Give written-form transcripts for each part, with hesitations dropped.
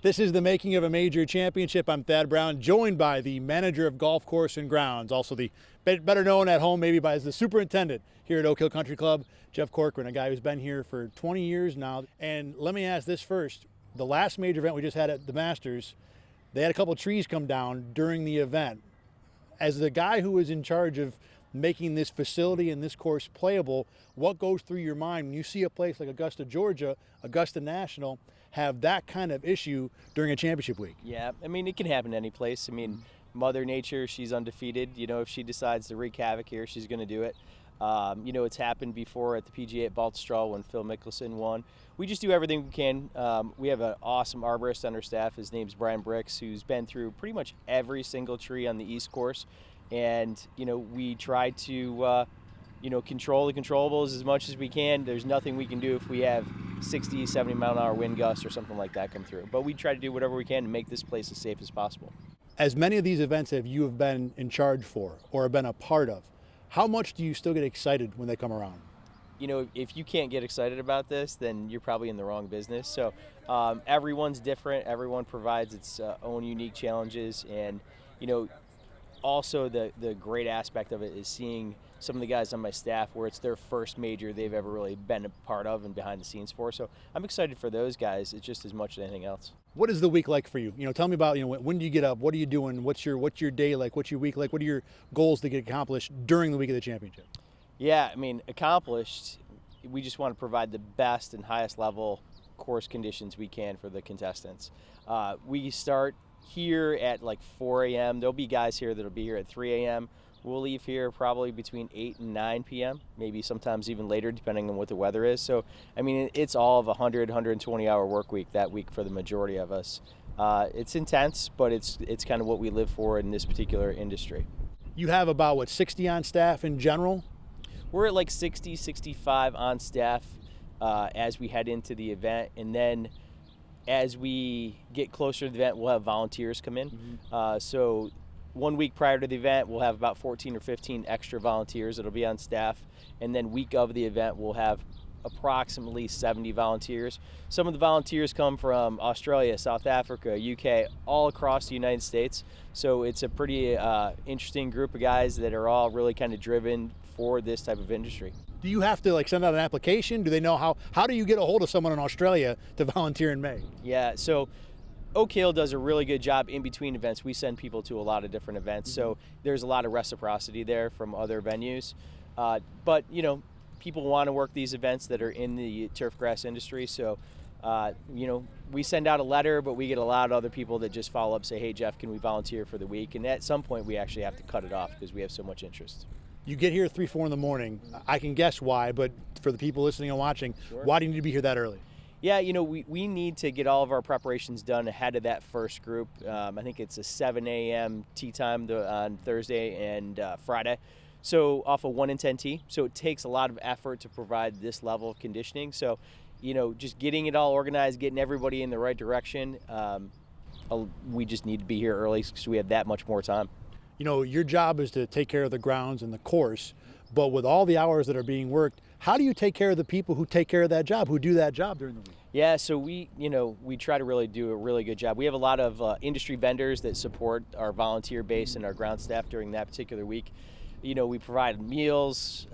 This is the making of a major championship. I'm Thad Brown, joined by the manager of golf course and grounds, also the better known at home maybe by as the superintendent here at Oak Hill Country Club, Jeff Corcoran, a guy who's been here for 20 years now. And let me ask this first. The last major event we just had at the Masters, they had a couple of trees come down during the event. As the guy who is in charge of making this facility and this course playable, what goes through your mind when you see a place like Augusta, Georgia, Augusta National, have that kind of issue during a championship week? Yeah, I mean, it can happen any place. I mean, Mother Nature, she's undefeated. You know, if she decides to wreak havoc here, she's going to do it. You know, it's happened before at the PGA at Baltusrol when Phil Mickelson won. We just do everything we can. We have an awesome arborist on our staff. His name's Brian Bricks, who's been through pretty much every single tree on the East Course. And, you know, we try to, control the controllables as much as we can. There's nothing we can do if we have 60, 70 mile an hour wind gusts or something like that come through. But we try to do whatever we can to make this place as safe as possible. As many of these events have you have been in charge for or have been a part of, how much do you still get excited when they come around? You know, if you can't get excited about this, then you're probably in the wrong business. So everyone's different. Everyone provides its own unique challenges. And, you know, also the great aspect of it is seeing some of the guys on my staff where it's their first major they've ever really been a part of and behind the scenes for. So I'm excited for those guys. It's just as much as anything else. What is the week like for you? You know, tell me about, when do you get up? What are you doing? What's your day like? What's your week like? What are your goals to get accomplished during the week of the championship? Yeah, I mean, accomplished, we just want to provide the best and highest level course conditions we can for the contestants. We start here at like 4 a.m. There'll be guys here that'll be here at 3 a.m. We'll leave here probably between 8 and 9 p.m., maybe sometimes even later depending on what the weather is. So, I mean, it's all of a 120-hour work week that week for the majority of us. It's intense, but it's kind of what we live for in this particular industry. You have about, 60 on staff in general? We're at like 60, 65 on staff as we head into the event. And then as we get closer to the event, we'll have volunteers come in. Mm-hmm. So 1 week prior to the event, we'll have about 14 or 15 extra volunteers that'll be on staff. And then week of the event, we'll have approximately 70 volunteers. Some of the volunteers come from Australia, South Africa, UK, all across the United States. So it's a pretty interesting group of guys that are all really kind of driven for this type of industry. Do you have to send out an application? Do they know how do you get a hold of someone in Australia to volunteer in May? Yeah, so Oak Hill does a really good job in between events. We send people to a lot of different events, so there's a lot of reciprocity there from other venues. But, you know, people want to work these events that are in the turf grass industry, so, we send out a letter, but we get a lot of other people that just follow up, say, hey, Jeff, can we volunteer for the week? And at some point, we actually have to cut it off because we have so much interest. You get here at 3, 4 in the morning. I can guess why, but for the people listening and watching, Sure. Why do you need to be here that early? Yeah, we need to get all of our preparations done ahead of that first group. I think it's a 7 a.m. tee time on Thursday and Friday. So off a 1 in 10 tee. So it takes a lot of effort to provide this level of conditioning. So, just getting it all organized, getting everybody in the right direction, we just need to be here early because we have that much more time. Your job is to take care of the grounds and the course, but with all the hours that are being worked, how do you take care of the people who take care of that job, who do that job during the week? Yeah, so we try to really do a really good job. We have a lot of industry vendors that support our volunteer base and our ground staff during that particular week. We provide meals,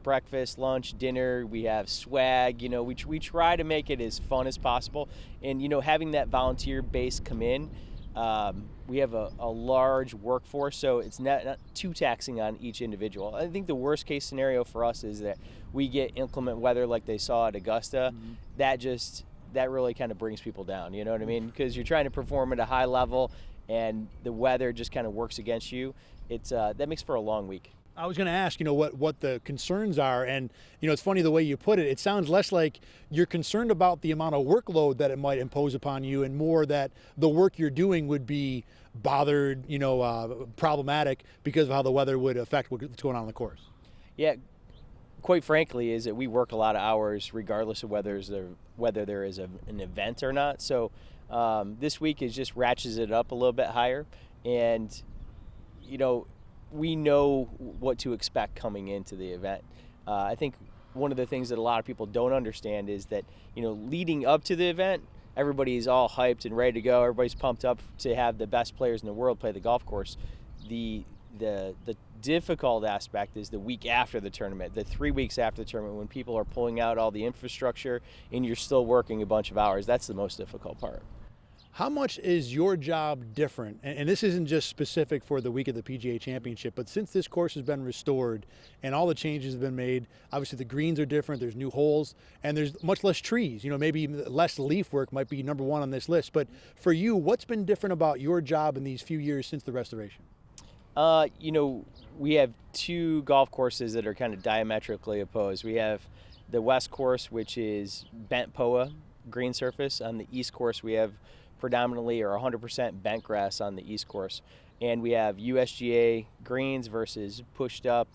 breakfast, lunch, dinner. We have swag. We try to make it as fun as possible. And, having that volunteer base come in, we have a large workforce, so it's not too taxing on each individual. I think the worst case scenario for us is that we get inclement weather like they saw at Augusta. Mm-hmm. That really kind of brings people down, you know what I mean? Because you're trying to perform at a high level and the weather just kind of works against you. That makes for a long week. I was going to ask, what the concerns are, and it's funny the way you put it. It sounds less like you're concerned about the amount of workload that it might impose upon you, and more that the work you're doing would be bothered, problematic because of how the weather would affect what's going on the course. Yeah, quite frankly, is that we work a lot of hours regardless of whether there is an event or not. So this week is just ratchets it up a little bit higher, and we know what to expect coming into the event. I think one of the things that a lot of people don't understand is that, leading up to the event, everybody's all hyped and ready to go. Everybody's pumped up to have the best players in the world play the golf course. The difficult aspect is the week after the tournament, the 3 weeks after the tournament, when people are pulling out all the infrastructure and you're still working a bunch of hours. That's the most difficult part. How much is your job different? And this isn't just specific for the week of the PGA Championship, but since this course has been restored and all the changes have been made, obviously the greens are different, there's new holes, and there's much less trees. Maybe less leaf work might be number one on this list. But for you, what's been different about your job in these few years since the restoration? We have two golf courses that are kind of diametrically opposed. We have the West course, which is bent POA green surface. On the East course, we have predominantly or 100% bent grass on the East course. And we have USGA greens versus pushed up,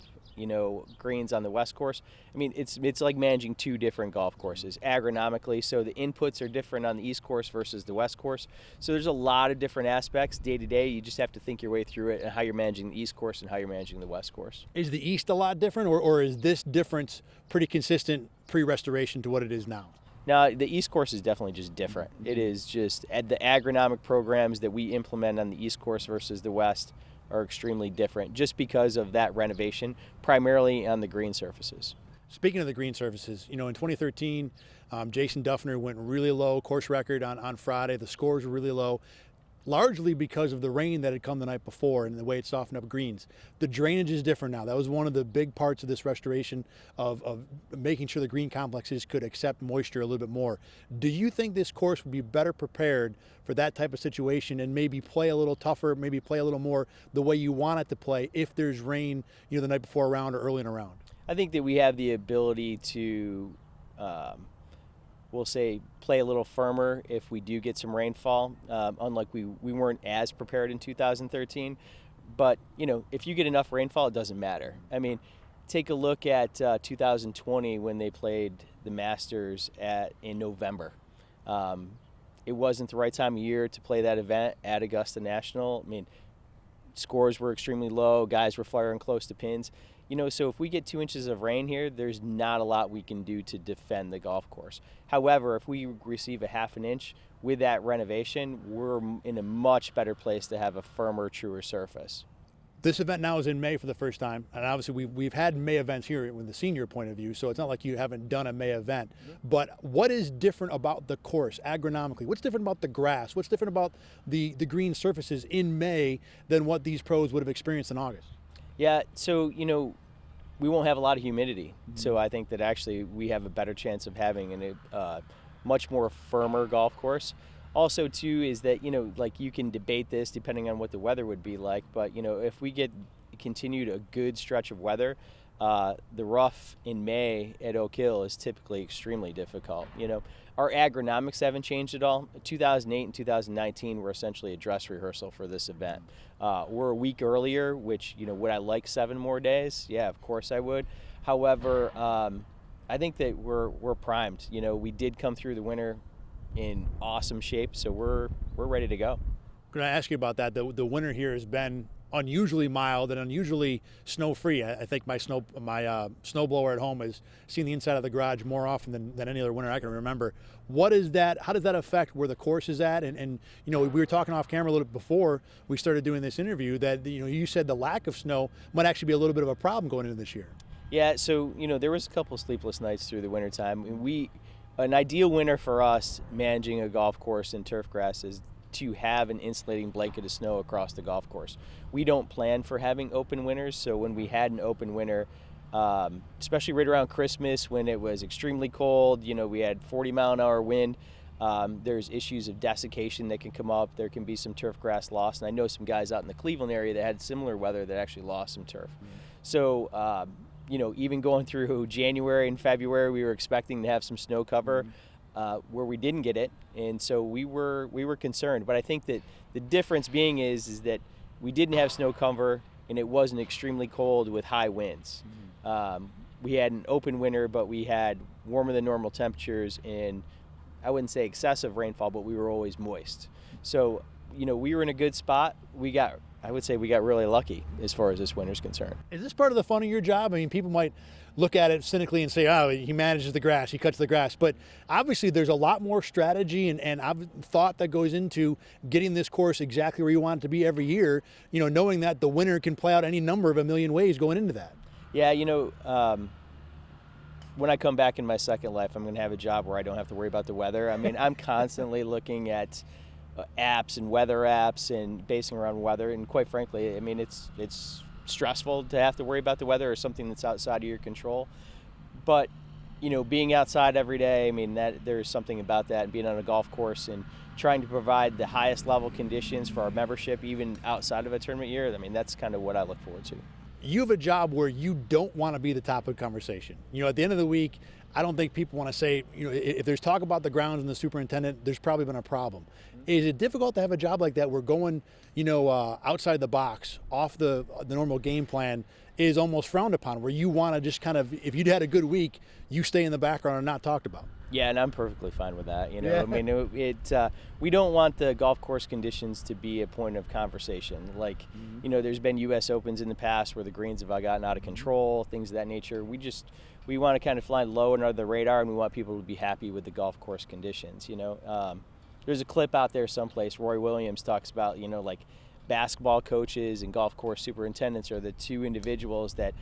greens on the West course. I mean, it's like managing two different golf courses agronomically. So the inputs are different on the East course versus the West course. So there's a lot of different aspects day to day. You just have to think your way through it and how you're managing the East course and how you're managing the West course. Is the East a lot different, or is this difference pretty consistent pre-restoration to what it is now? Now, the East course is definitely just different. It is just the agronomic programs that we implement on the East course versus the West are extremely different just because of that renovation, primarily on the green surfaces. Speaking of the green surfaces, in 2013, Jason Duffner went really low, course record on Friday. The scores were really low, largely because of the rain that had come the night before and the way it softened up greens. The drainage is different now. That was one of the big parts of this restoration of making sure the green complexes could accept moisture a little bit more. Do you think this course would be better prepared for that type of situation and maybe play a little tougher, maybe play a little more the way you want it to play if there's rain, the night before a round or early in a round? I think that we have the ability to we'll say play a little firmer if we do get some rainfall, unlike we weren't as prepared in 2013. But, if you get enough rainfall, it doesn't matter. I mean, take a look at 2020 when they played the Masters in November. It wasn't the right time of year to play that event at Augusta National. I mean, scores were extremely low. Guys were firing close to pins. So if we get 2 inches of rain here, there's not a lot we can do to defend the golf course. However, if we receive a half an inch with that renovation, we're in a much better place to have a firmer, truer surface. This event now is in May for the first time, and obviously we've had May events here with the senior point of view, so it's not like you haven't done a May event. But what is different about the course agronomically? What's different about the grass? What's different about the green surfaces in May than what these pros would have experienced in August? Yeah, so, we won't have a lot of humidity. So I think that actually we have a better chance of having a much more firmer golf course. Also, too, is that, you can debate this depending on what the weather would be like. But, if we continued a good stretch of weather, the rough in May at Oak Hill is typically extremely difficult. Our agronomics haven't changed at all. 2008 and 2019 were essentially a dress rehearsal for this event. We're a week earlier, which, would I like 7 more days? Yeah, of course I would. However, I think that we're primed. We did come through the winter in awesome shape, so we're ready to go. I'm going to ask you about that. The winter here has been unusually mild and unusually snow-free. I think my snowblower at home has seen the inside of the garage more often than any other winter I can remember. What is that? How does that affect where the course is at? And we were talking off camera a little bit before we started doing this interview that you said the lack of snow might actually be a little bit of a problem going into this year. Yeah, so there was a couple sleepless nights through the wintertime. An ideal winter for us managing a golf course in turf grass is to have an insulating blanket of snow across the golf course. We don't plan for having open winters, so when we had an open winter, especially right around Christmas when it was extremely cold, we had 40-mile-an-hour wind, there's issues of desiccation that can come up. There can be some turf grass loss, and I know some guys out in the Cleveland area that had similar weather that actually lost some turf. So, even going through January and February, we were expecting to have some snow cover. Where we didn't get it, and so we were concerned. But I think that the difference being is that we didn't have snow cover, and it wasn't extremely cold with high winds. We had an open winter, but we had warmer than normal temperatures, and I wouldn't say excessive rainfall, but we were always moist. So we were in a good spot. We got I would say we got really lucky as far as this winter's concerned. Is this part of the fun of your job? I mean, people might look at it cynically and say, oh, he manages the grass, he cuts the grass. But obviously there's a lot more strategy and I've thought that goes into getting this course exactly where you want it to be every year, knowing that the winter can play out any number of a million ways going into that. Yeah, when I come back in my second life, I'm going to have a job where I don't have to worry about the weather. I mean, I'm constantly looking at apps and weather apps and basing around weather, and quite frankly, I mean, it's stressful to have to worry about the weather or something that's outside of your control. But being outside every day, I mean, that there's something about that, and being on a golf course and trying to provide the highest level conditions for our membership, even outside of a tournament year. I mean, that's kind of what I look forward to. You have a job where you don't want to be the topic of conversation. At the end of the week, I don't think people want to say, if there's talk about the grounds and the superintendent, there's probably been a problem. Is it difficult to have a job like that where going, outside the box, off the normal game plan is almost frowned upon, where you want to just kind of, if you'd had a good week, you stay in the background and not talked about? Yeah, and I'm perfectly fine with that. Yeah. I mean, we don't want the golf course conditions to be a point of conversation. Like, there's been U.S. Opens in the past where the greens have gotten out of control, things of that nature. We want to kind of fly low and under the radar, and we want people to be happy with the golf course conditions. There's a clip out there someplace. Roy Williams talks about, like basketball coaches and golf course superintendents are the two individuals that,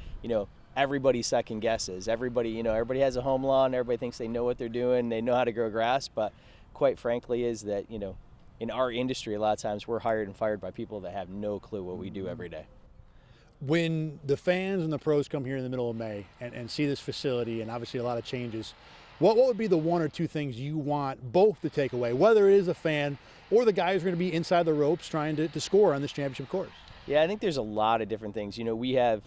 everybody second guesses. Everybody has a home lawn. Everybody thinks they know what they're doing. They know how to grow grass. But quite frankly is that, in our industry, a lot of times we're hired and fired by people that have no clue what we do every day. When the fans and the pros come here in the middle of May and see this facility and obviously a lot of changes, what would be the one or two things you want both to take away, whether it is a fan or the guys who are going to be inside the ropes trying to score on this championship course? Yeah, I think there's a lot of different things. We have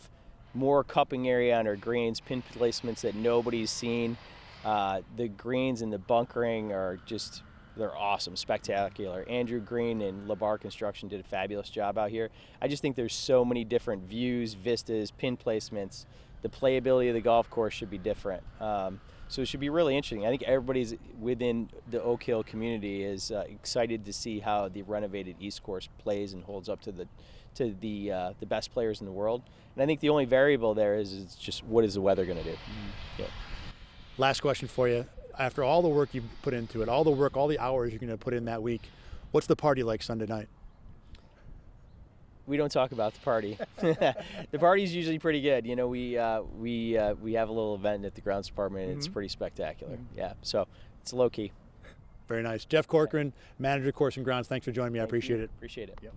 more cupping area on our greens, pin placements that nobody's seen. The greens and the bunkering are just, they're awesome, spectacular. Andrew Green and LeBar Construction did a fabulous job out here. I just think there's so many different views, vistas, pin placements. The playability of the golf course should be different. So it should be really interesting. I think everybody's within the Oak Hill community is excited to see how the renovated East Course plays and holds up to the best players in the world. And I think the only variable there is just what is the weather going to do. Yeah. Last question for you. After all the work you've put into it, all the hours you're going to put in that week, what's the party like Sunday night? We don't talk about the party. The party's usually pretty good. We have a little event at the grounds department, and it's pretty spectacular. Yeah, so it's low key. Very nice. Jeff Corcoran, manager of course and grounds. Thanks for joining me. I appreciate it. Appreciate it. Yep.